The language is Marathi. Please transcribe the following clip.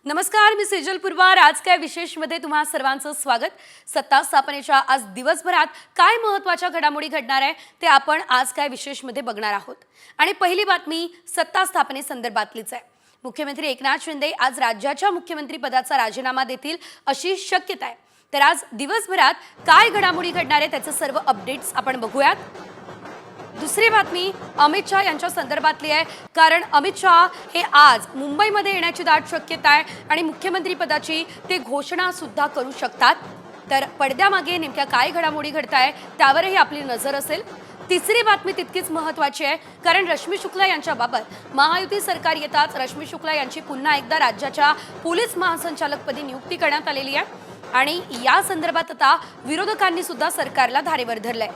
नमस्कार, मी सेजल पुरवार। आज काय विशेषमध्ये तुम्हा सर्वांचं स्वागत। सत्ता स्थापनेच्या आज दिवसभरात काय महत्त्वाच्या घडामोडी घडणार आहे ते आपण आज काय विशेषमध्ये बघणार आहोत। आणि पहिली बातमी सत्ता स्थापनेसंदर्भातलीच आहे। मुख्यमंत्री एकनाथ शिंदे आज राज्याच्या मुख्यमंत्री पदाचा राजीनामा देतील अशी शक्यता आहे। तर आज दिवसभरात काय घडामोडी घडणार आहे त्याचे सर्व अपडेट्स आपण बघूयात। दुसरी बातमी अमित शाह यांच्या संदर्भातली आहे, कारण अमित शाह हे आज मुंबईमध्ये येण्याची दाट शक्यता आहे आणि मुख्यमंत्री पदाची ते घोषणा सुद्धा करू शकतात। तर पडद्यामागे नेमक्या काय घडामोडी घडताय त्यावरही आपली नजर असेल। तिसरी बातमी तितकीच महत्त्वाची आहे, कारण रश्मी शुक्ला यांच्याबाबत महायुती सरकार येताच रश्मी शुक्ला यांची पुन्हा एकदा राज्याच्या पोलीस महासंचालकपदी नियुक्ती करण्यात आलेली आहे आणि या संदर्भात आता विरोधकांनी सुद्धा सरकारला धारेवर धरलंय।